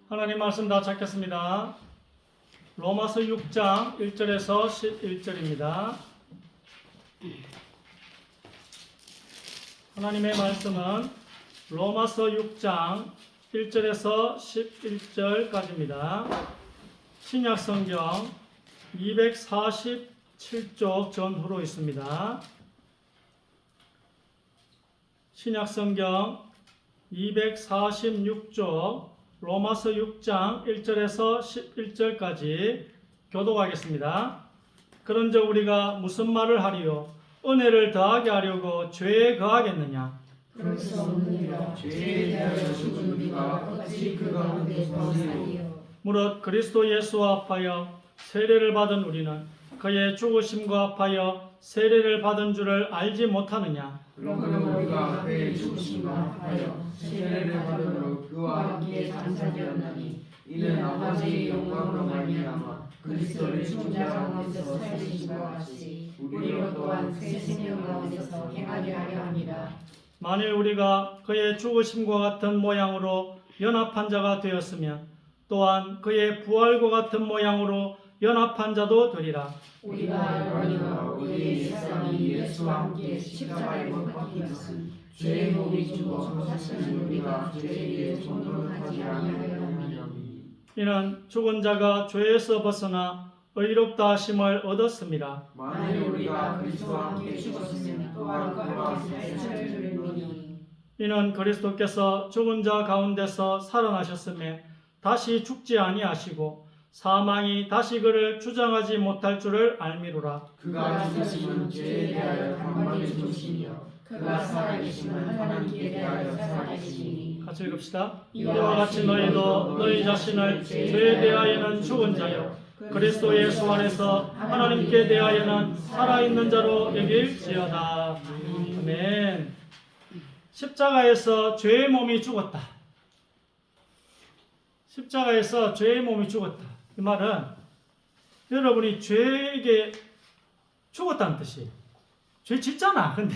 하나님 말씀 다 찾겠습니다. 로마서 6장 1절에서 11절입니다. 하나님의 말씀은 로마서 6장 1절에서 11절까지입니다. 신약성경 247쪽 전후로 있습니다. 신약성경 246쪽 로마서 6장 1절에서 11절까지 교독하겠습니다. 그런즉 우리가 무슨 말을 하리요? 은혜를 더하게 하려고 죄에 거하겠느냐? 그럴 수 없느니라. 죄에 대하여 죽은 우리가 어찌 그 가운데서 살리요? 무릇 그리스도 예수와 합하여 세례를 받은 우리는 그의 죽으심과 합하여 세례를 받은 줄을 알지 못하느냐? 그러므로 우리가 그의 죽으심과 합하여 세례를 받음으로 그와 함께 장사되었나니 이는 아버지의 영광으로 말미암아 그리스도를 죽은 자 가운데서 살리신 것 같이 우리로 또한 새 생명 가운데서 행하게 하려 합니다. 만일 우리가 그의 죽으심과 같은 모양으로 연합한 자가 되었으면 또한 그의 부활과 같은 모양으로 연합한 자도 되리라. 우리가 너희와 우리의 옛사람이 예수와 함께 십자가에 못 박히었음 죄의 몸이 죽어 다시는 우리가 죄에 종노릇하지 아니하려 합니다. 이는 죽은 자가 죄에서 벗어나 의롭다 하심을 얻었습니다. 만일 우리가 그리스도와 함께 죽었으면 또한 그와 함께 살 줄이니 이는 그리스도께서 죽은 자 가운데서 살아나셨음에 다시 죽지 아니하시고 사망이 다시 그를 주장하지 못할 줄을 알미로라. 그가 죽으심은 죄에 대하여 단번에 죽으시며 그가 살아계심은 하나님께 대하여 살아계시니 같이 읽읍시다. 이와 같이 너희도 너희 자신을 죄에 대하여는 죽은 자요 그리스도 예수 안에서 하나님께 대하여는 살아있는 자로 여길지어다. 아멘. 십자가에서 죄의 몸이 죽었다. 십자가에서 죄의 몸이 죽었다. 이 말은 여러분이 죄에게 죽었다는 뜻이에요. 죄 짓잖아. 근데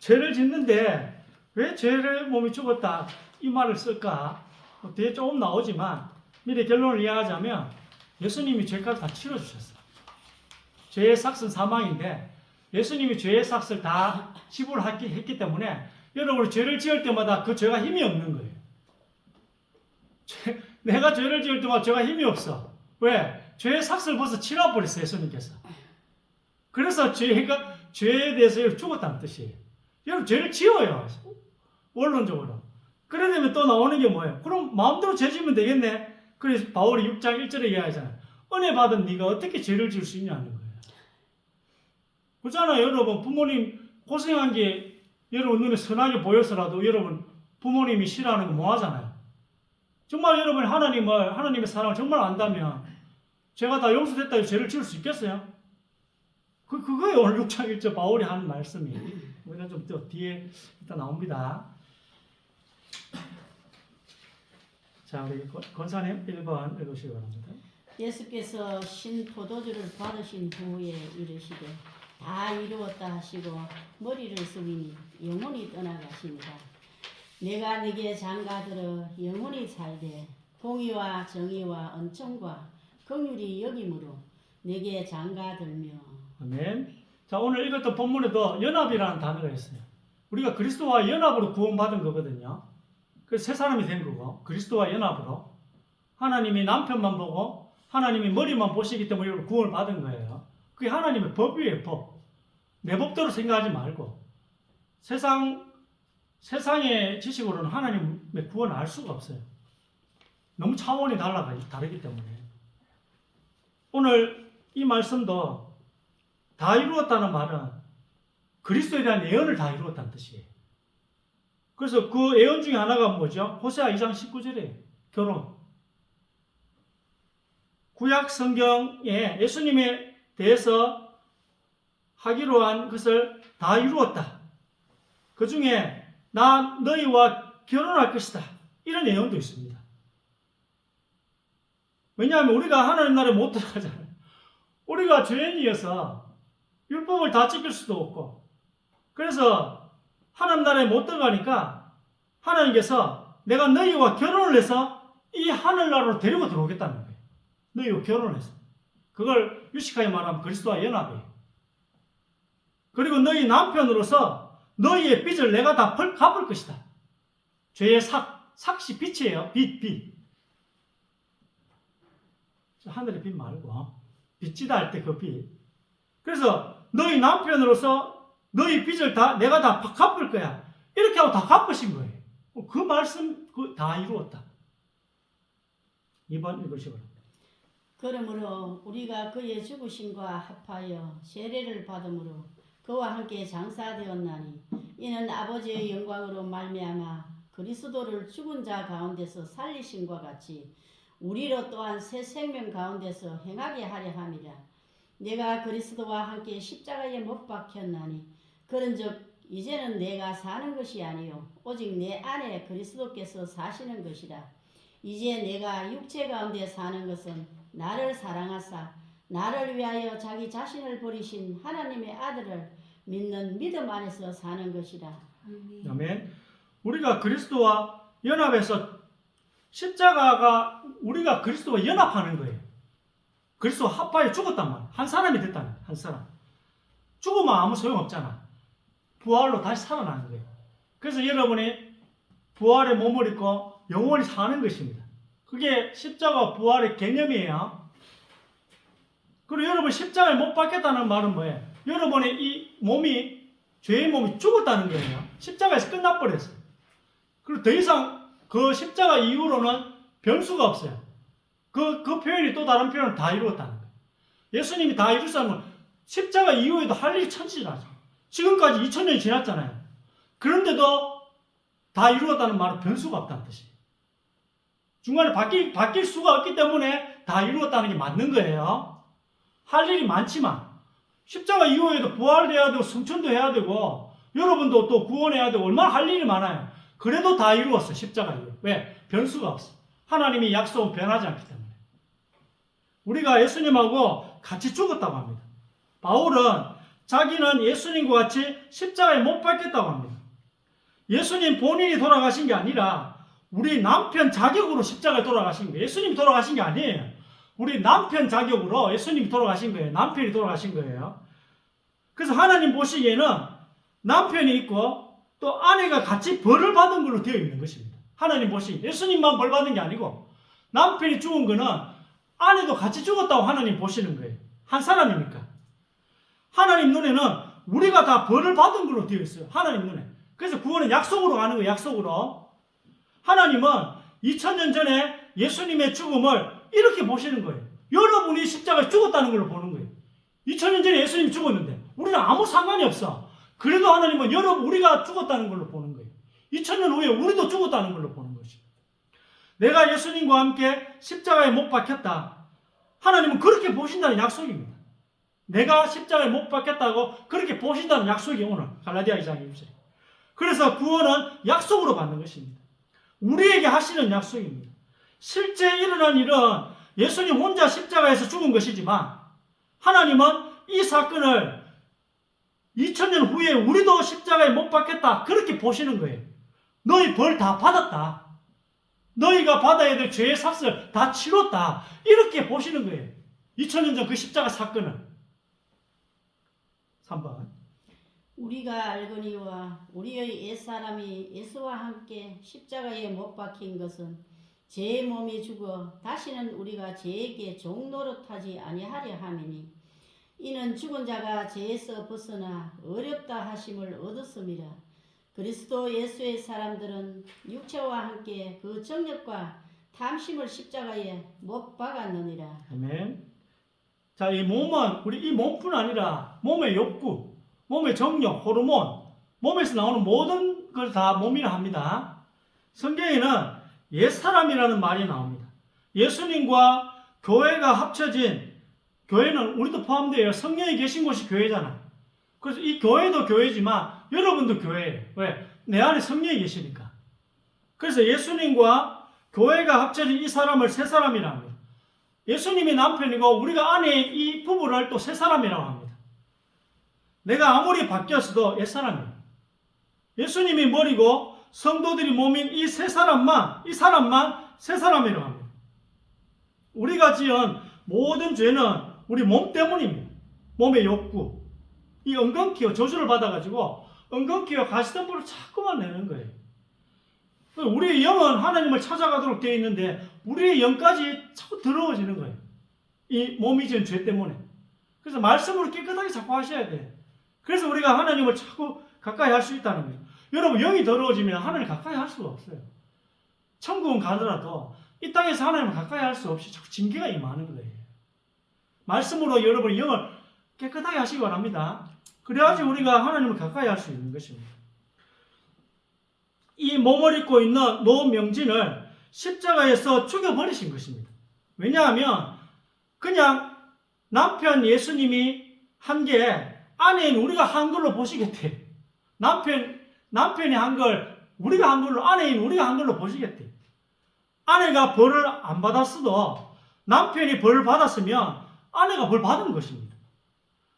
죄를 짓는데 왜 죄를 몸이 죽었다 이 말을 쓸까? 뒤에 조금 나오지만 미리 결론을 이해하자면 예수님이 죄값을 다 치러주셨어. 죄의 삭은 사망인데 예수님이 죄의 삭을 다 지불했기 때문에 여러분이 죄를 지을 때마다 그 죄가 힘이 없는 거예요. 내가 죄를 지을 때마다 죄가 힘이 없어. 왜? 죄의 삭을 벌써 치러버렸어요, 예수님께서. 그래서 죄에 대해서 죽었다는 뜻이에요. 여러분, 죄를 지어요. 원론적으로. 그래 되면 또 나오는 게 뭐예요? 그럼 마음대로 죄 지으면 되겠네. 그래서 바울이 6장 1절에 이야기하잖아요. 은혜 받은 네가 어떻게 죄를 지을 수 있냐는 거예요. 그렇잖아요, 여러분. 부모님 고생한 게 여러분 눈에 선하게 보여서라도 여러분 부모님이 싫어하는 거 뭐 하잖아요. 정말 여러분 하나님의 사랑을 정말 안다면 제가 다 용서됐다 해서 죄를 지을 수 있겠어요? 그거예요. 오늘 6장 1절 바울이 하는 말씀이. 우리가 좀 더 뒤에 일단 나옵니다. 자, 우리 권사님 1번 읽으시기 바랍니다. 예수께서 신 포도주를 받으신 후에 이르시되 다 이루었다 하시고 머리를 숙이니 영혼이 떠나가시니라. 내가 네게 장가들어 영혼이 살되 공의와 정의와 은총과 긍휼이 여김으로 네게 장가들며. 아멘. 자, 오늘 읽었던 본문에도 연합이라는 단어가 있어요. 우리가 그리스도와 연합으로 구원받은 거거든요. 그래서 새 사람이 된 거고 그리스도와 연합으로 하나님이 남편만 보고 하나님이 머리만 보시기 때문에 구원을 받은 거예요. 그게 하나님의 법이에요. 법. 내 법대로 생각하지 말고 세상의 지식으로는 하나님의 구원을 알 수가 없어요. 너무 차원이 다르기 때문에. 오늘 이 말씀도 다 이루었다는 말은 그리스도에 대한 예언을 다 이루었다는 뜻이에요. 그래서 그 예언 중에 하나가 뭐죠? 호세아 2장 19절이에요. 결혼. 구약 성경에 예수님에 대해서 하기로 한 것을 다 이루었다. 그 중에 나 너희와 결혼할 것이다. 이런 예언도 있습니다. 왜냐하면 우리가 하나님 나라에 못 들어가잖아요. 우리가 죄인이어서 율법을 다 지킬 수도 없고 그래서 하나님 나라에 못 들어가니까 하나님께서 내가 너희와 결혼을 해서 이 하늘나라로 데리고 들어오겠다는 거예요. 너희와 결혼해서. 그걸 유식하게 말하면 그리스도와 연합이에요. 그리고 너희 남편으로서 너희의 빚을 내가 다 갚을 것이다. 죄의 삭시 빚이에요. 빚. 하늘의 빚 말고 빚지다 할 때 그 빚. 그래서 너희 남편으로서 너희 빚을 내가 다 갚을 거야. 이렇게 하고 다 갚으신 거예요. 그 말씀 다 이루었다. 2번 읽으시기 바랍니다. 그러므로 우리가 그의 죽으심과 합하여 세례를 받음으로 그와 함께 장사되었나니 이는 아버지의 영광으로 말미암아 그리스도를 죽은 자 가운데서 살리심과 같이 우리로 또한 새 생명 가운데서 행하게 하려 함이라. 내가 그리스도와 함께 십자가에 못 박혔나니 그런즉 이제는 내가 사는 것이 아니요 오직 내 안에 그리스도께서 사시는 것이라. 이제 내가 육체 가운데 사는 것은 나를 사랑하사 나를 위하여 자기 자신을 버리신 하나님의 아들을 믿는 믿음 안에서 사는 것이라. 아멘. 우리가 그리스도와 연합해서 십자가가 우리가 그리스도와 연합하는 거예요. 그리스도와 합하여 죽었단 말이야. 한 사람이 됐다는 거야. 한 사람. 죽으면 아무 소용없잖아. 부활로 다시 살아나는 거예요. 그래서 여러분이 부활의 몸을 입고 영원히 사는 것입니다. 그게 십자가 부활의 개념이에요. 그리고 여러분 십자가에 못 박혔다는 말은 뭐예요? 여러분의 이 몸이 죄의 몸이 죽었다는 거예요. 십자가에서 끝나버렸어요. 그리고 더 이상 그 십자가 이후로는 변수가 없어요. 그 표현이 또 다른 표현을 다 이루었다는 거예요. 예수님이 다 이루셨다는 건 십자가 이후에도 할 일이 천지라죠. 지금까지 2000년이 지났잖아요. 그런데도 다 이루었다는 말은 변수가 없다는 뜻이에요. 중간에 바뀔 수가 없기 때문에 다 이루었다는 게 맞는 거예요. 할 일이 많지만 십자가 이후에도 부활해야 되고 승천도 해야 되고 여러분도 또 구원해야 되고 얼마나 할 일이 많아요. 그래도 다 이루었어요. 십자가 이후. 왜? 변수가 없어. 하나님이 약속은 변하지 않기 때문에. 우리가 예수님하고 같이 죽었다고 합니다. 바울은 자기는 예수님과 같이 십자가에 못 박혔다고 합니다. 예수님 본인이 돌아가신 게 아니라 우리 남편 자격으로 십자가에 돌아가신 거예요. 예수님이 돌아가신 게 아니에요. 우리 남편 자격으로 예수님이 돌아가신 거예요. 남편이 돌아가신 거예요. 그래서 하나님 보시기에는 남편이 있고 또 아내가 같이 벌을 받은 걸로 되어 있는 것입니다. 하나님 보시기에 예수님만 벌 받은 게 아니고 남편이 죽은 거는 아내도 같이 죽었다고 하나님 보시는 거예요. 한 사람이니까. 하나님 눈에는 우리가 다 벌을 받은 걸로 되어 있어요. 하나님 눈에. 그래서 구원은 약속으로 가는 거예요. 약속으로. 하나님은 2000년 전에 예수님의 죽음을 이렇게 보시는 거예요. 여러분이 십자가에 죽었다는 걸로 보는 거예요. 2000년 전에 예수님이 죽었는데 우리는 아무 상관이 없어. 그래도 하나님은 우리가 죽었다는 걸로 보는 거예요. 2000년 후에 우리도 죽었다는 걸로 보는 것이죠. 내가 예수님과 함께 십자가에 못 박혔다. 하나님은 그렇게 보신다는 약속입니다. 내가 십자가에 못 박혔다고 그렇게 보신다는 약속이 오늘 갈라디아 2장 2절. 그래서 구원은 약속으로 받는 것입니다. 우리에게 하시는 약속입니다. 실제 일어난 일은 예수님 혼자 십자가에서 죽은 것이지만 하나님은 이 사건을 2000년 후에 우리도 십자가에 못 박혔다 그렇게 보시는 거예요. 너희 벌 다 받았다. 너희가 받아야 될 죄의 삭을 다 치렀다. 이렇게 보시는 거예요. 2000년 전 그 십자가 사건을. 3번. 우리가 알거니와 우리의 옛사람이 예수와 함께 십자가에 못 박힌 것은 죄의 몸이 죽어 다시는 우리가 죄에게 종노릇하지 아니하려 함이니 이는 죽은 자가 죄에서 벗어나 어렵다 하심을 얻었음이라. 그리스도 예수의 사람들은 육체와 함께 그 정욕과 탐심을 십자가에 못 박았느니라. 아멘. 자, 이 몸은 우리 이 몸뿐 아니라 몸의 욕구, 몸의 정욕, 호르몬, 몸에서 나오는 모든 걸 다 몸이라 합니다. 성경에는 옛사람이라는 말이 나옵니다. 예수님과 교회가 합쳐진 교회는 우리도 포함되어 성령이 계신 곳이 교회잖아. 그래서 이 교회도 교회지만 여러분도 교회예요. 왜? 내 안에 성령이 계시니까. 그래서 예수님과 교회가 합쳐진 이 사람을 세 사람이라고 합니다. 예수님이 남편이고 우리가 안에 이 부부를 또 세 사람이라고 합니다. 내가 아무리 바뀌었어도 옛사람이에요. 예수님이 머리고 성도들이 몸인 이 세 사람만, 이 사람만 새 사람이라고 합니다. 우리가 지은 모든 죄는 우리 몸 때문입니다. 몸의 욕구. 이 엉겅퀴어 저주를 받아가지고 엉겅퀴어 가시덤불을 자꾸만 내는 거예요. 우리의 영은 하나님을 찾아가도록 되어 있는데 우리의 영까지 자꾸 더러워지는 거예요. 이 몸이 지은 죄 때문에. 그래서 말씀으로 깨끗하게 자꾸 하셔야 돼요. 그래서 우리가 하나님을 자꾸 가까이 할 수 있다는 거예요. 여러분 영이 더러워지면 하나님을 가까이 할 수가 없어요. 천국은 가더라도 이 땅에서 하나님을 가까이 할 수 없이 자꾸 징계가 임하는 거예요. 말씀으로 여러분의 영을 깨끗하게 하시기 바랍니다. 그래야지 우리가 하나님을 가까이 할 수 있는 것입니다. 이 몸을 입고 있는 노명진을 십자가에서 죽여버리신 것입니다. 왜냐하면 그냥 남편 예수님이 한 게 아내인 우리가 한 걸로 보시겠대요. 남편이 한 걸 우리가 한 걸로, 아내인 우리가 한 걸로 보시겠대요. 아내가 벌을 안 받았어도 남편이 벌을 받았으면 아내가 벌 받은 것입니다.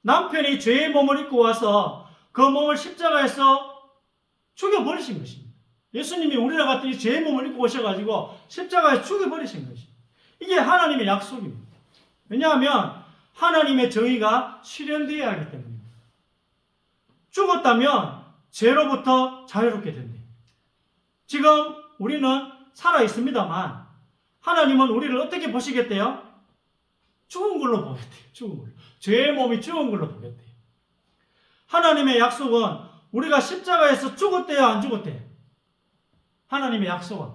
남편이 죄의 몸을 입고 와서 그 몸을 십자가에서 죽여버리신 것입니다. 예수님이 우리와 같은 이 죄의 몸을 입고 오셔가지고 십자가에서 죽여버리신 것입니다. 이게 하나님의 약속입니다. 왜냐하면 하나님의 정의가 실현되어야 하기 때문입니다. 죽었다면 죄로부터 자유롭게 됩니다. 지금 우리는 살아 있습니다만 하나님은 우리를 어떻게 보시겠대요? 죽은 걸로 보겠대요. 죽은 걸로. 죄의 몸이 죽은 걸로 보겠대요. 하나님의 약속은 우리가 십자가에서 죽었대요, 안 죽었대요? 하나님의 약속은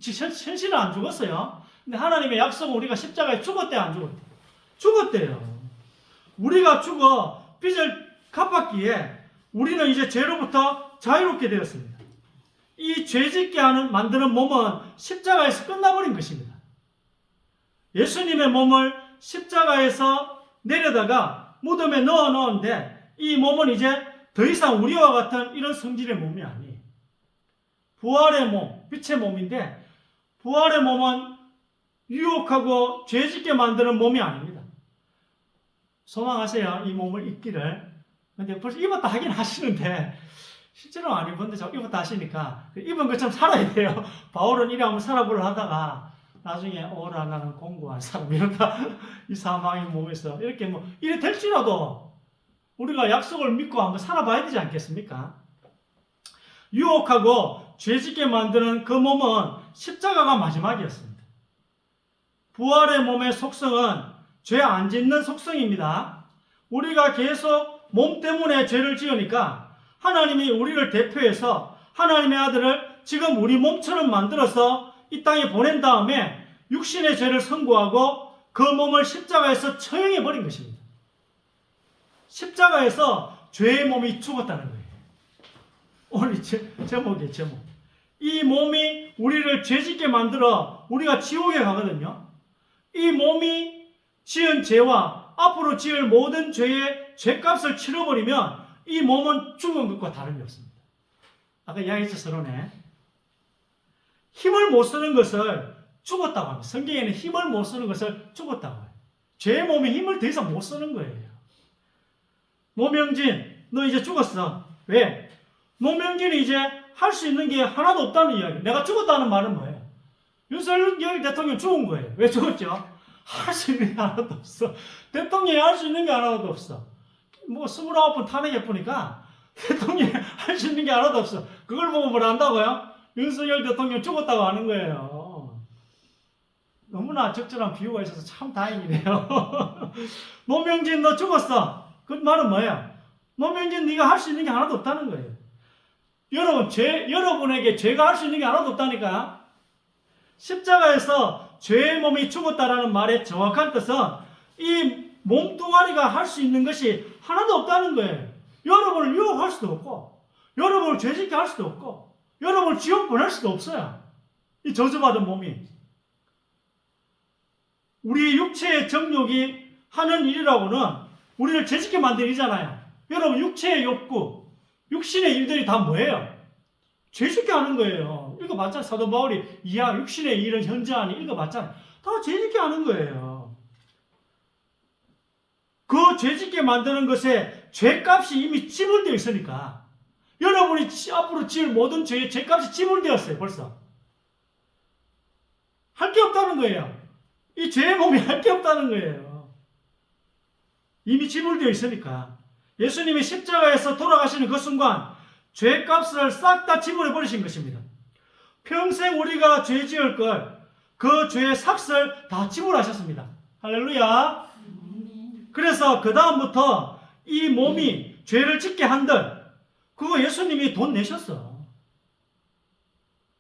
현실은 안 죽었어요. 근데 하나님의 약속은 우리가 십자가에 죽었대요, 안 죽었대요? 죽었대요. 우리가 죽어 빚을 갚았기에 우리는 이제 죄로부터 자유롭게 되었습니다. 이 죄짓게 만드는 몸은 십자가에서 끝나버린 것입니다. 예수님의 몸을 십자가에서 내려다가 무덤에 넣어 놓은데 이 몸은 이제 더 이상 우리와 같은 이런 성질의 몸이 아니에요. 부활의 몸, 빛의 몸인데 부활의 몸은 유혹하고 죄짓게 만드는 몸이 아닙니다. 소망하세요. 이 몸을 입기를. 근데 벌써 입었다 하긴 하시는데 실제로 안 입었는데 자꾸 입었다 하시니까 입은 것처럼 살아야 돼요. 바울은 이래 한번 살아보려 하다가 나중에 오라 나는 공고한 사람 이러다 이 사망의 몸에서 이렇게 이래 될지라도 우리가 약속을 믿고 한번 살아봐야 되지 않겠습니까? 유혹하고 죄짓게 만드는 그 몸은 십자가가 마지막이었습니다. 부활의 몸의 속성은 죄 안 짓는 속성입니다. 우리가 계속 몸 때문에 죄를 지으니까 하나님이 우리를 대표해서 하나님의 아들을 지금 우리 몸처럼 만들어서 이 땅에 보낸 다음에 육신의 죄를 선고하고 그 몸을 십자가에서 처형해 버린 것입니다. 십자가에서 죄의 몸이 죽었다는 거예요. 오늘 제목이에요, 제목. 이 몸이 우리를 죄짓게 만들어 우리가 지옥에 가거든요. 이 몸이 지은 죄와 앞으로 지을 모든 죄의 죄값을 치러버리면 이 몸은 죽은 것과 다름이 없습니다. 아까 이야기했죠, 서론에. 힘을 못 쓰는 것을 죽었다고 합니다. 성경에는 힘을 못 쓰는 것을 죽었다고 해요. 죄의 몸이 힘을 더 이상 못 쓰는 거예요. 노명진, 너 이제 죽었어. 왜? 노명진이 이제 할 수 있는 게 하나도 없다는 이야기예요. 내가 죽었다는 말은 뭐예요? 윤석열 대통령 죽은 거예요. 왜 죽었죠? 할 수 있는 게 하나도 없어. 대통령이 할 수 있는 게 하나도 없어. 29번 탄핵해보니까 대통령이 할 수 있는 게 하나도 없어. 그걸 보고 뭘 한다고요? 윤석열 대통령 죽었다고 하는 거예요. 너무나 적절한 비유가 있어서 참 다행이네요. 노명진 너 죽었어. 그 말은 뭐예요? 노명진 네가 할 수 있는 게 하나도 없다는 거예요. 여러분에게 죄가 할 수 있는 게 하나도 없다니까. 십자가에서 죄의 몸이 죽었다라는 말의 정확한 뜻은 이 몸뚱아리가 할 수 있는 것이 하나도 없다는 거예요. 여러분을 유혹할 수도 없고 여러분을 죄짓게 할 수도 없고 여러분을 지옥 보낼 수도 없어요. 이 저주받은 몸이. 우리 육체의 정욕이 하는 일이라고는 우리를 죄짓게 만든 일이잖아요. 여러분 육체의 욕구, 육신의 일들이 다 뭐예요? 죄짓게 하는 거예요. 읽어봤잖아요. 사도 바울이 이하 육신의 일은 현저하니 읽어봤잖아요. 다 죄짓게 하는 거예요. 그 죄짓게 만드는 것에 죄값이 이미 지불되어 있으니까 여러분이 앞으로 지을 모든 죄의 죄값이 지불되었어요. 벌써. 게 없다는 거예요. 이 죄의 몸이 할 게 없다는 거예요. 이미 지불되어 있으니까. 예수님이 십자가에서 돌아가시는 그 순간 죄값을 싹 다 지불해 버리신 것입니다. 평생 우리가 죄 지을 걸 그 죄의 삭을 다 지불하셨습니다. 할렐루야. 그래서 그 다음부터 이 몸이 죄를 짓게 한들 그거 예수님이 돈 내셨어.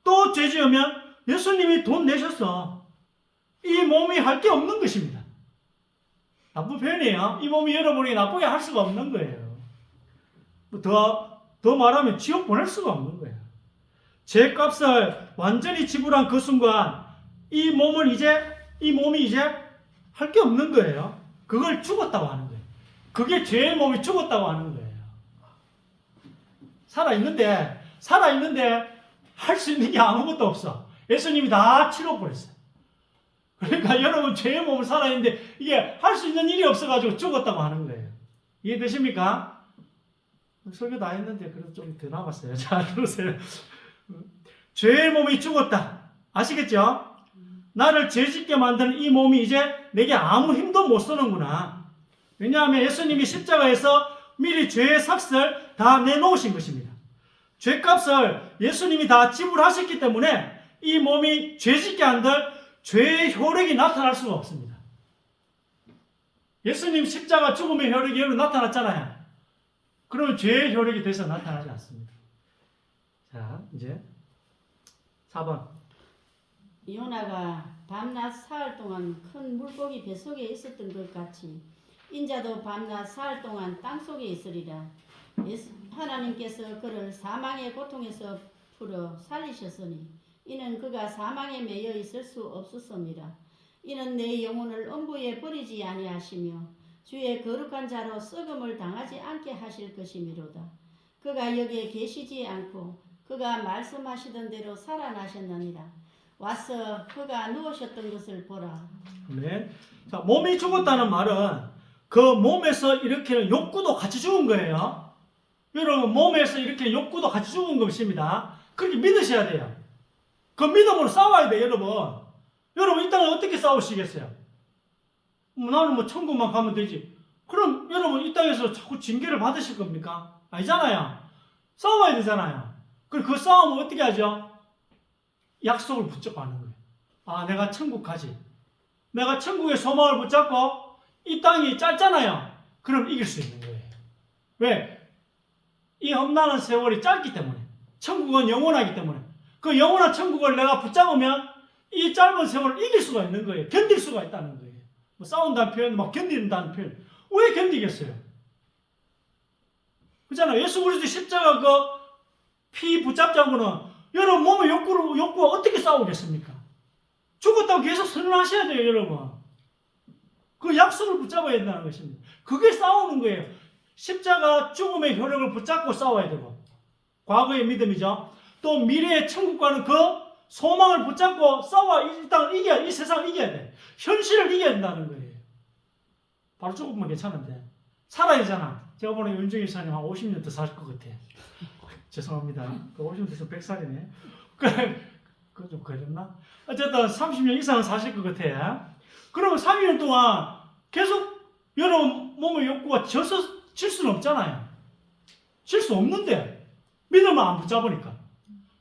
또 죄 지으면 예수님이 돈 내셨어. 이 몸이 할 게 없는 것입니다. 나쁜 표현이에요. 이 몸이 여러분이 나쁘게 할 수가 없는 거예요. 더 말하면 지옥 보낼 수가 없는 거예요. 죄값을 완전히 지불한 그 순간 이 몸이 이제 할 게 없는 거예요. 그걸 죽었다고 하는 거예요. 그게 죄의 몸이 죽었다고 하는 거예요. 살아있는데 할 수 있는 게 아무것도 없어. 예수님이 다 치러버렸어요. 그러니까 여러분 죄의 몸을 살아있는데 이게 할 수 있는 일이 없어가지고 죽었다고 하는 거예요. 이해되십니까? 설교 다 했는데 그래도 좀 더 남았어요. 자, 들으세요. 죄의 몸이 죽었다. 아시겠죠? 나를 죄짓게 만드는 이 몸이 이제 내게 아무 힘도 못 쓰는구나. 왜냐하면 예수님이 십자가에서 미리 죄의 삭을 다 내놓으신 것입니다. 죄값을 예수님이 다 지불하셨기 때문에 이 몸이 죄짓게 한들 죄의 효력이 나타날 수가 없습니다. 예수님 십자가 죽음의 효력이 여러분 나타났잖아요. 그러면 죄의 효력이 돼서 나타나지 않습니다. 자, 이제 4번. 요나가 밤낮 사흘 동안 큰 물고기 뱃속에 있었던 것 같이 인자도 밤낮 사흘 동안 땅속에 있으리라. 하나님께서 그를 사망의 고통에서 풀어 살리셨으니 이는 그가 사망에 매여 있을 수 없었습니다. 이는 내 영혼을 음부에 버리지 아니하시며 주의 거룩한 자로 썩음을 당하지 않게 하실 것이미로다. 그가 여기에 계시지 않고 그가 말씀하시던 대로 살아나셨느니라. 와서 그가 누우셨던 것을 보라. 아멘. 자, 몸이 죽었다는 말은 그 몸에서 일으키는 욕구도 같이 죽은 거예요. 여러분 몸에서 일으키는 욕구도 같이 죽은 것입니다. 그렇게 믿으셔야 돼요. 그 믿음으로 싸워야 돼요, 여러분. 여러분 이 땅을 어떻게 싸우시겠어요? 나는 천국만 가면 되지. 그럼 여러분 이 땅에서 자꾸 징계를 받으실 겁니까? 아니잖아요. 싸워야 되잖아요. 그리고 그 싸움은 어떻게 하죠? 약속을 붙잡고 하는 거예요. 아, 내가 천국 가지. 내가 천국의 소망을 붙잡고 이 땅이 짧잖아요. 그럼 이길 수 있는 거예요. 왜? 이 험난한 세월이 짧기 때문에. 천국은 영원하기 때문에. 그 영원한 천국을 내가 붙잡으면 이 짧은 세월을 이길 수가 있는 거예요. 견딜 수가 있다는 거예요. 싸운다는 표현, 견딘다는 표현. 왜 견디겠어요? 그렇잖아요. 예수 그리스도 십자가 피 붙잡자고는 여러분 몸의 욕구와 어떻게 싸우겠습니까? 죽었다고 계속 선언하셔야 돼요, 여러분. 그 약속을 붙잡아야 된다는 것입니다. 그게 싸우는 거예요. 십자가 죽음의 효력을 붙잡고 싸워야 되고, 과거의 믿음이죠. 또 미래의 천국과는 그 소망을 붙잡고 싸워 이 세상을 이겨야 돼. 현실을 이겨야 된다는 거예요. 바로 죽으면 괜찮은데 살아야 되잖아. 제가 보는 윤정희 이사님 한 50년 더 사실 것 같아. 죄송합니다. 50년 돼서 100살이네. 그건 좀 그랬나? 어쨌든 30년 이상은 사실 것 같아. 그러면 3년 동안 계속 여러분 몸의 욕구가 질 수는 없잖아요. 질 수 없는데 믿음을 안 붙잡으니까.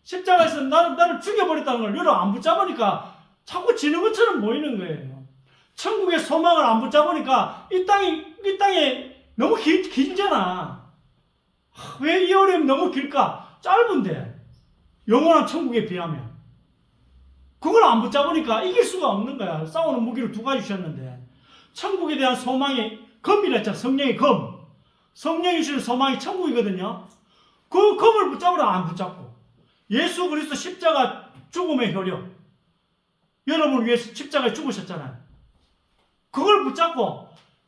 십자가에서 나를 죽여버렸다는 걸 여러분 안 붙잡으니까 자꾸 지는 것처럼 보이는 거예요. 천국의 소망을 안 붙잡으니까 이 땅에 너무 길잖아. 왜 이 어려움이 너무 길까? 짧은데 영원한 천국에 비하면 그걸 안 붙잡으니까 이길 수가 없는 거야. 싸우는 무기를 2가지 주셨는데 천국에 대한 소망이 검이라 했잖아. 성령의 검. 성령이 주시는 소망이 천국이거든요. 그 검을 붙잡으라 안 붙잡고 예수 그리스도 십자가 죽음의 효력 여러분을 위해서 십자가에 죽으셨잖아요. 그걸 붙잡고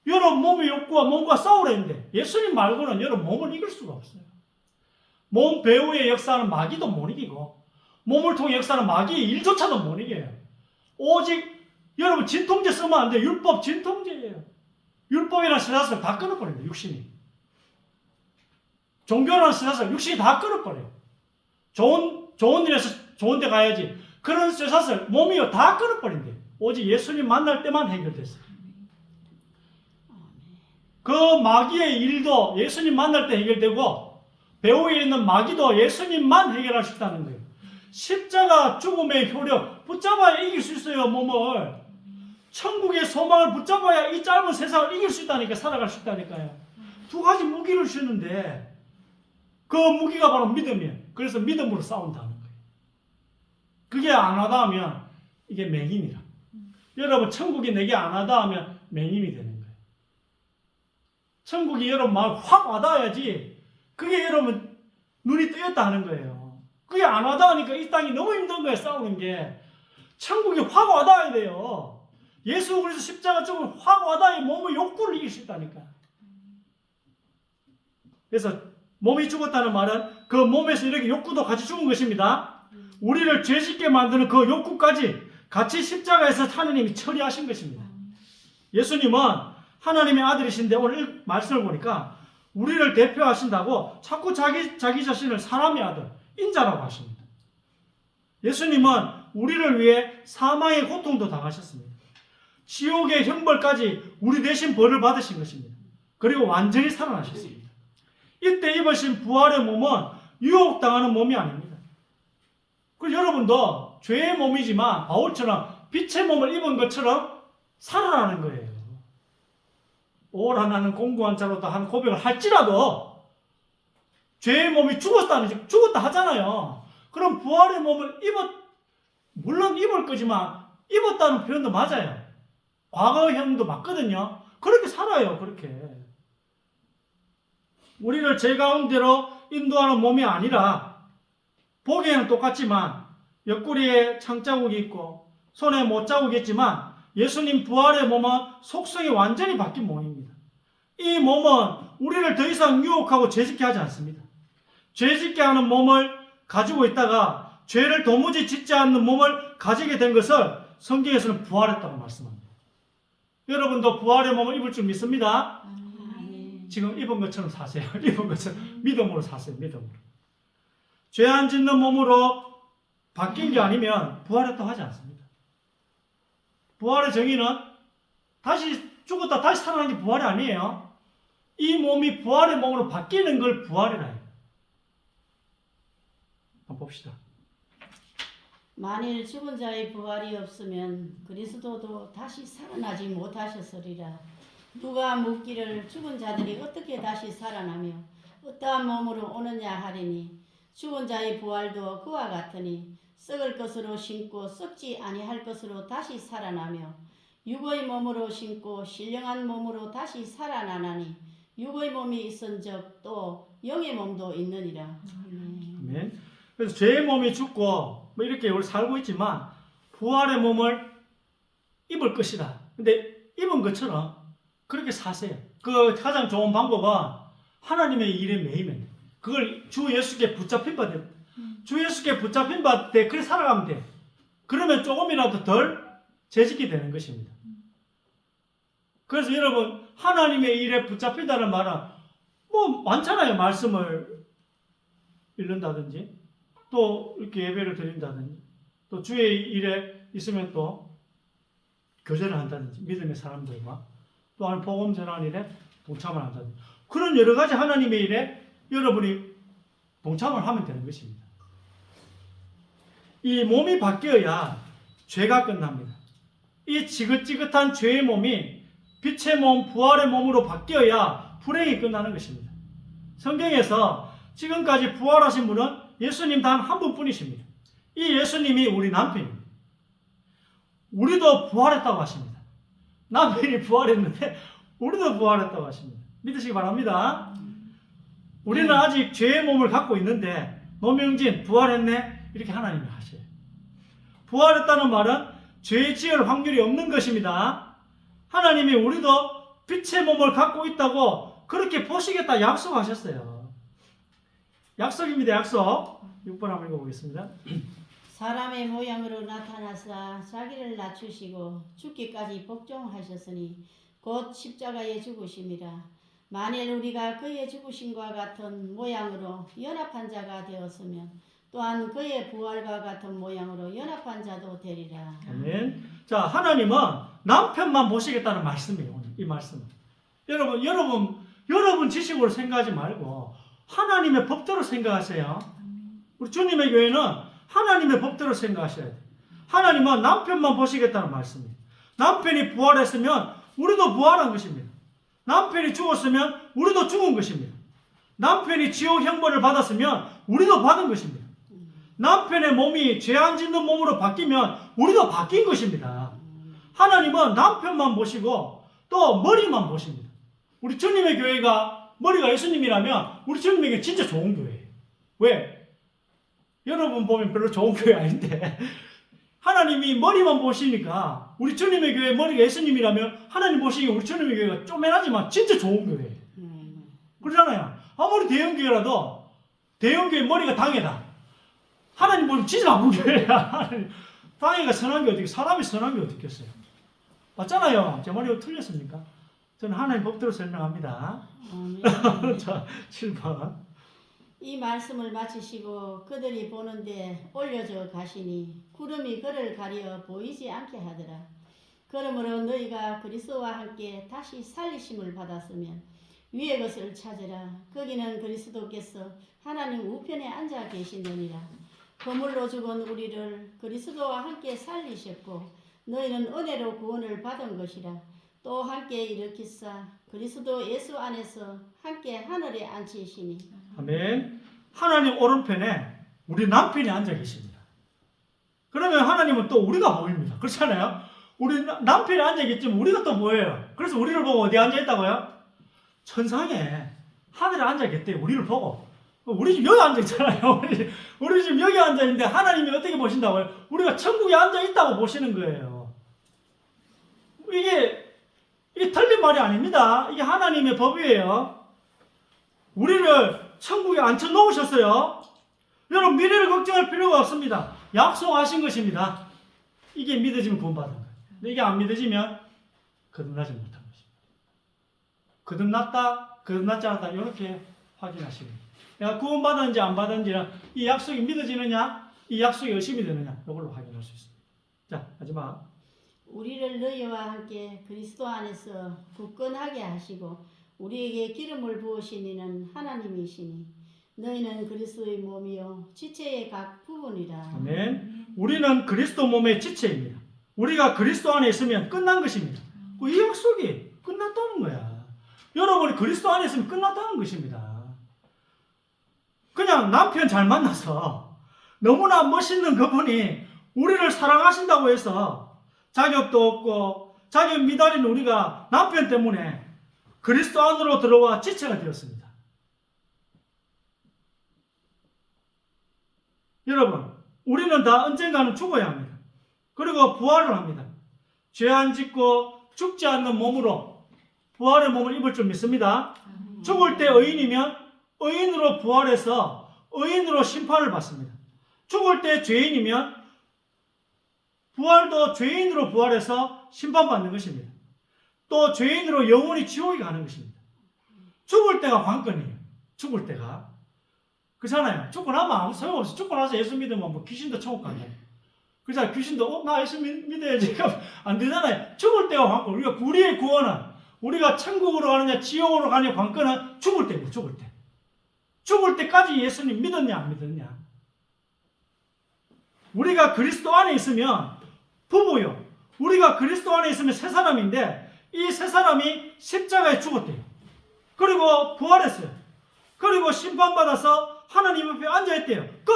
여러분 몸의 욕구와 몸과 싸우려 했는데 예수님 말고는 여러분 몸을 이길 수가 없어요. 몸 배후의 역사는 마귀도 못 이기고 몸을 통해 역사는 마귀의 일조차도 못 이겨요. 오직 여러분 진통제 쓰면 안 돼요. 율법 진통제예요. 율법이라는 씨앗을 다 끊어버립니다. 육신이. 종교라는 씨앗을 육신이 다 끊어버려요. 좋은 일에서 좋은 데 가야지. 그런 쇠사슬 몸이요 다 끊어버린대요. 오직 예수님 만날 때만 해결됐어요. 그 마귀의 일도 예수님 만날 때 해결되고 배후에 있는 마귀도 예수님만 해결할 수 있다는 거예요. 십자가 죽음의 효력 붙잡아야 이길 수 있어요. 몸을 천국의 소망을 붙잡아야 이 짧은 세상을 이길 수 있다니까, 살아갈 수 있다니까요. 두 가지 무기를 주는데 그 무기가 바로 믿음이에요. 그래서 믿음으로 싸운다는 거예요. 그게 안 하다 하면 이게 맹인이라. 여러분 천국이 내게 안 하다 하면 맹인이 되는 거예요. 천국이 여러분 마음 확 와닿아야지 그게 여러분 눈이 뜨였다 하는 거예요. 그게 안 와닿으니까 이 땅이 너무 힘든 거예요. 싸우는 게. 천국이 확 와닿아야 돼요. 예수 그리스도 십자가 쪽으로 확 와닿아야 몸의 욕구를 이길 수 있다니까. 그래서 몸이 죽었다는 말은 그 몸에서 이렇게 욕구도 같이 죽은 것입니다. 우리를 죄짓게 만드는 그 욕구까지 같이 십자가에서 하나님이 처리하신 것입니다. 예수님은 하나님의 아들이신데 오늘 말씀을 보니까 우리를 대표하신다고 자꾸 자기 자신을 사람의 아들, 인자라고 하십니다. 예수님은 우리를 위해 사망의 고통도 당하셨습니다. 지옥의 형벌까지 우리 대신 벌을 받으신 것입니다. 그리고 완전히 살아나셨습니다. 이때 입으신 부활의 몸은 유혹당하는 몸이 아닙니다. 그리고 여러분도 죄의 몸이지만 바울처럼 빛의 몸을 입은 것처럼 살아나는 거예요. 오라 나는 공고한 자로다 한 고백을 할지라도 죄의 몸이 죽었다 하잖아요. 그럼 부활의 몸을 물론 입을 거지만 입었다는 표현도 맞아요. 과거형도 맞거든요. 그렇게 살아요. 그렇게. 우리를 제 가운데로 인도하는 몸이 아니라 보기에는 똑같지만 옆구리에 창자국이 있고 손에 못자국이 있지만 예수님 부활의 몸은 속성이 완전히 바뀐 몸입니다. 이 몸은 우리를 더 이상 유혹하고 죄짓게 하지 않습니다. 죄짓게 하는 몸을 가지고 있다가 죄를 도무지 짓지 않는 몸을 가지게 된 것을 성경에서는 부활했다고 말씀합니다. 여러분도 부활의 몸을 입을 줄 믿습니다. 지금 입은 것처럼 사세요. 입은 것처럼 믿음으로 사세요. 믿음으로. 죄 안 짓는 몸으로 바뀐 게 아니면 부활했다고 하지 않습니다. 부활의 정의는 다시 죽었다 다시 살아나는 게 부활이 아니에요. 이 몸이 부활의 몸으로 바뀌는 걸 부활이라 해요. 한번 봅시다. 만일 죽은 자의 부활이 없으면 그리스도도 다시 살아나지 못하셨으리라. 누가 묻기를 죽은 자들이 어떻게 다시 살아나며 어떠한 몸으로 오느냐 하리니 죽은 자의 부활도 그와 같으니 썩을 것으로 심고 썩지 아니할 것으로 다시 살아나며 육의 몸으로 심고 신령한 몸으로 다시 살아나나니 육의 몸이 있은즉 또 영의 몸도 있느니라. 아멘. 그래서 죄의 몸이 죽고 뭐 이렇게 우리 살고 있지만 부활의 몸을 입을 것이다. 근데 입은 것처럼 그렇게 사세요. 그 가장 좋은 방법은 하나님의 일에 매이면 돼. 그걸 주 예수께 붙잡힌 바 돼. 주 예수께 붙잡힌 바 돼. 그래 살아가면 돼. 그러면 조금이라도 덜 죄짓게 되는 것입니다. 그래서 여러분 하나님의 일에 붙잡힌다는 말은 뭐 많잖아요. 말씀을 읽는다든지 또 이렇게 예배를 드린다든지 또 주의 일에 있으면 또 교제를 한다든지 믿음의 사람들과 또한 복음 전하는 일에 동참을 한다든지 그런 여러 가지 하나님의 일에 여러분이 동참을 하면 되는 것입니다. 이 몸이 바뀌어야 죄가 끝납니다. 이 지긋지긋한 죄의 몸이 빛의 몸, 부활의 몸으로 바뀌어야 불행이 끝나는 것입니다. 성경에서 지금까지 부활하신 분은 예수님 단 한 분뿐이십니다. 이 예수님이 우리 남편입니다. 우리도 부활했다고 하십니다. 남편이 부활했는데 우리도 부활했다고 하십니다. 믿으시기 바랍니다. 우리는 아직 죄의 몸을 갖고 있는데 노명진 부활했네? 이렇게 하나님이 하셔요. 부활했다는 말은 죄 지을 확률이 없는 것입니다. 하나님이 우리도 빛의 몸을 갖고 있다고 그렇게 보시겠다 약속하셨어요. 약속입니다. 약속. 6번 한번 읽어보겠습니다. 사람의 모양으로 나타나사 자기를 낮추시고 죽기까지 복종하셨으니 곧 십자가에 죽으심이라. 만일 우리가 그의 죽으심과 같은 모양으로 연합한 자가 되었으면 또한 그의 부활과 같은 모양으로 연합한 자도 되리라. 아멘. 자, 하나님은 남편만 보시겠다는 말씀이에요. 오늘 이 말씀은. 여러분 지식으로 생각하지 말고 하나님의 법대로 생각하세요. 우리 주님의 교회는 하나님의 법대로 생각하셔야 돼요. 하나님은 남편만 보시겠다는 말씀이에요. 남편이 부활했으면 우리도 부활한 것입니다. 남편이 죽었으면 우리도 죽은 것입니다. 남편이 지옥 형벌을 받았으면 우리도 받은 것입니다. 남편의 몸이 죄 안 짓는 몸으로 바뀌면 우리도 바뀐 것입니다. 하나님은 남편만 보시고 또 머리만 보십니다. 우리 주님의 교회가 머리가 예수님이라면 우리 주님의 교회 진짜 좋은 교회예요. 왜? 여러분 보면 별로 좋은 교회 아닌데 하나님이 머리만 보시니까 우리 주님의 교회 머리가 예수님이라면 하나님 보시기에 우리 주님의 교회가 쪼매나지만 진짜 좋은 교회예요. 그러잖아요. 아무리 대형교회라도 대형교회 머리가 당해다. 하나님 보면 진짜 나쁜 교회야. 당해가 선한 게 어떻게, 사람이 선한 게 어떻겠어요? 맞잖아요. 제 말이 틀렸습니까? 저는 하나님 법대로 설명합니다. 자, 7번. 이 말씀을 마치시고 그들이 보는데 올려져 가시니 구름이 그를 가려 보이지 않게 하더라. 그러므로 너희가 그리스도와 함께 다시 살리심을 받았으면 위의 것을 찾으라. 거기는 그리스도께서 하나님 우편에 앉아 계시느니라. 거물로 죽은 우리를 그리스도와 함께 살리셨고 너희는 은혜로 구원을 받은 것이라. 또 함께 일으키사 그리스도 예수 안에서 함께 하늘에 앉히시니. 아멘. 하나님 오른편에 우리 남편이 앉아 계십니다. 그러면 하나님은 또 우리가 보입니다. 그렇잖아요? 우리 남편이 앉아 있겠지만 우리가 또 보여요. 그래서 우리를 보고 어디 앉아 있다고요? 천상에 하늘에 앉아 있겠대요. 우리를 보고. 우리 지금 여기 앉아 있잖아요. 우리 지금 여기 앉아 있는데 하나님이 어떻게 보신다고요? 우리가 천국에 앉아 있다고 보시는 거예요. 이게 틀린 말이 아닙니다. 이게 하나님의 법이에요. 우리를 천국에 앉혀 놓으셨어요. 여러분 미래를 걱정할 필요가 없습니다. 약속하신 것입니다. 이게 믿어지면 구원받은 거예요. 근데 이게 안 믿어지면 거듭나지 못한 것입니다. 거듭났다, 거듭났지 않았다 이렇게 확인하시면 돼요. 내가 구원받았는지 안 받았는지는 이 약속이 믿어지느냐, 이 약속이 의심이 되느냐 이걸로 확인할 수 있습니다. 자, 마지막. 우리를 너희와 함께 그리스도 안에서 굳건하게 하시고 우리에게 기름을 부으신 이는 하나님이시니 너희는 그리스도의 몸이요 지체의 각 부분이라. 아멘. 우리는 그리스도 몸의 지체입니다. 우리가 그리스도 안에 있으면 끝난 것입니다. 이 약속이 끝났다는 거야. 여러분이 그리스도 안에 있으면 끝났다는 것입니다. 그냥 남편 잘 만나서 너무나 멋있는 그분이 우리를 사랑하신다고 해서 자격도 없고 자격 미달인 우리가 남편 때문에 그리스도 안으로 들어와 지체가 되었습니다. 여러분, 우리는 다 언젠가는 죽어야 합니다. 그리고 부활을 합니다. 죄 안 짓고 죽지 않는 몸으로 부활의 몸을 입을 줄 믿습니다. 죽을 때 의인이면 의인으로 부활해서 의인으로 심판을 받습니다. 죽을 때 죄인이면 부활도 죄인으로 부활해서 심판받는 것입니다. 또 죄인으로 영원히 지옥에 가는 것입니다. 죽을 때가 관건이에요. 죽을 때가. 그렇잖아요. 죽고 나면 아무 소용없어. 죽고 나서 예수 믿으면 뭐 귀신도 천국 간다. 그래서 귀신도 나 예수 믿어야지. 안 되잖아요. 죽을 때가 관건. 우리의 구원은 우리가 천국으로 가느냐 지옥으로 가느냐 관건은 죽을 때입니다. 죽을 때. 죽을 때까지 예수님 믿었냐 안 믿었냐. 우리가 그리스도 안에 있으면 부부요. 우리가 그리스도 안에 있으면 새 사람인데 이 새 사람이 십자가에 죽었대요. 그리고 부활했어요. 그리고 심판받아서 하나님 앞에 앉아있대요. 끝!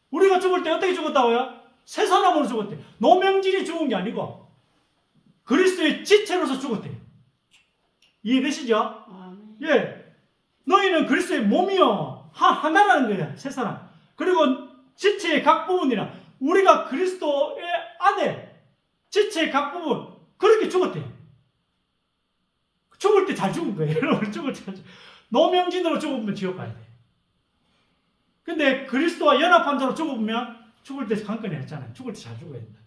우리가 죽을 때 어떻게 죽었다고요? 새 사람으로 죽었대요. 노명진이 죽은 게 아니고 그리스도의 지체로서 죽었대요. 이해되시죠? 예. 너희는 그리스도의 몸이요. 하나라는 거예요. 새 사람. 그리고 지체의 각 부분이라 우리가 그리스도의 안에 지체의 각 부분 그렇게 죽었대요. 죽을 때 잘 죽은 거예요. 여러분 죽을 때 노명진으로 죽으면 지옥 가야 돼. 근데 그리스도와 연합한 자로 죽으면 죽을 때 관건이 했잖아요. 죽을 때 잘 죽어야 된다.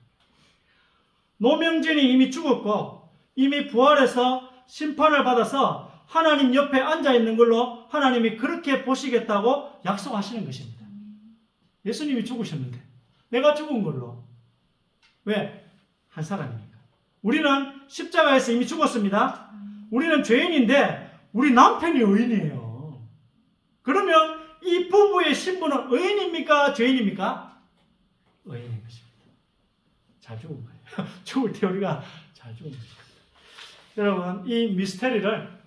노명진이 이미 죽었고 이미 부활해서 심판을 받아서 하나님 옆에 앉아 있는 걸로 하나님이 그렇게 보시겠다고 약속하시는 것입니다. 예수님이 죽으셨는데 내가 죽은 걸로. 왜? 한 사람이니까. 우리는 십자가에서 이미 죽었습니다. 우리는 죄인인데 우리 남편이 의인이에요. 그러면 이 부부의 신분은 의인입니까? 죄인입니까? 의인인 것입니다. 잘 죽은 거예요. 죽을 때 우리가 잘 죽은 것입니다. 여러분, 이 미스테리를,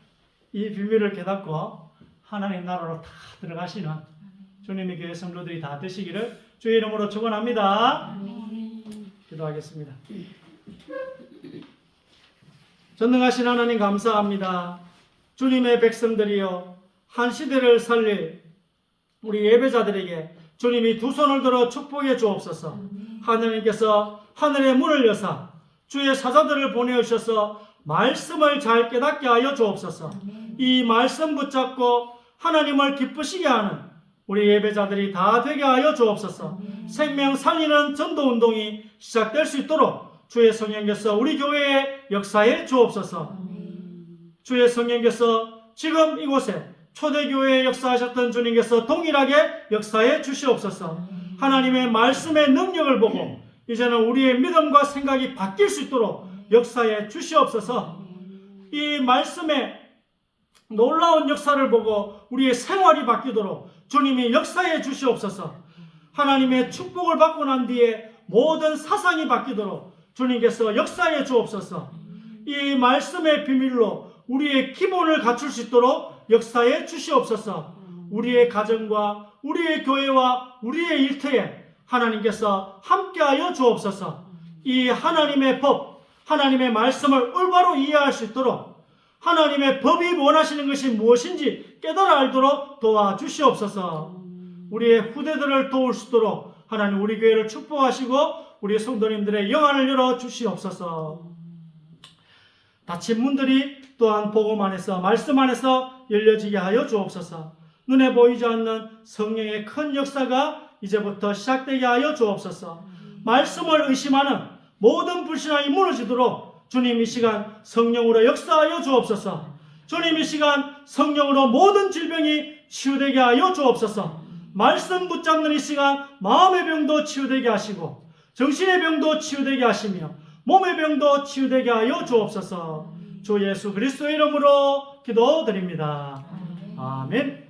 이 비밀을 깨닫고 하나님 나라로 다 들어가시는 주님의 교회 성도들이 다 되시기를 주의 이름으로 축원합니다. 기도하겠습니다. 전능하신 하나님 감사합니다. 주님의 백성들이여 한 시대를 살릴 우리 예배자들에게 주님이 두 손을 들어 축복해 주옵소서. 하나님께서 하늘의 문을 여사 주의 사자들을 보내주셔서 말씀을 잘 깨닫게 하여 주옵소서. 이 말씀 붙잡고 하나님을 기쁘시게 하는 우리 예배자들이 다 되게 하여 주옵소서. 생명 살리는 전도운동이 시작될 수 있도록 주의 성령께서 우리 교회에 역사해 주옵소서. 주의 성령께서 지금 이곳에 초대교회에 역사하셨던 주님께서 동일하게 역사해 주시옵소서. 하나님의 말씀의 능력을 보고 이제는 우리의 믿음과 생각이 바뀔 수 있도록 역사해 주시옵소서. 이 말씀의 놀라운 역사를 보고 우리의 생활이 바뀌도록 주님이 역사해 주시옵소서. 하나님의 축복을 받고 난 뒤에 모든 사상이 바뀌도록 주님께서 역사해 주옵소서. 이 말씀의 비밀로 우리의 기본을 갖출 수 있도록 역사해 주시옵소서. 우리의 가정과 우리의 교회와 우리의 일터에 하나님께서 함께하여 주옵소서. 이 하나님의 법, 하나님의 말씀을 올바로 이해할 수 있도록 하나님의 법이 원하시는 것이 무엇인지 깨달아 알도록 도와주시옵소서. 우리의 후대들을 도울 수 있도록 하나님 우리 교회를 축복하시고 우리 성도님들의 영안을 열어 주시옵소서. 닫힌 문들이 또한 복음 안에서 말씀 안에서 열려지게 하여 주옵소서. 눈에 보이지 않는 성령의 큰 역사가 이제부터 시작되게 하여 주옵소서. 말씀을 의심하는 모든 불신앙이 무너지도록 주님 이 시간 성령으로 역사하여 주옵소서. 주님 이 시간 성령으로 모든 질병이 치유되게 하여 주옵소서. 말씀 붙잡는 이 시간 마음의 병도 치유되게 하시고 정신의 병도 치유되게 하시며 몸의 병도 치유되게 하여 주옵소서. 주 예수 그리스도의 이름으로 기도드립니다. 아멘.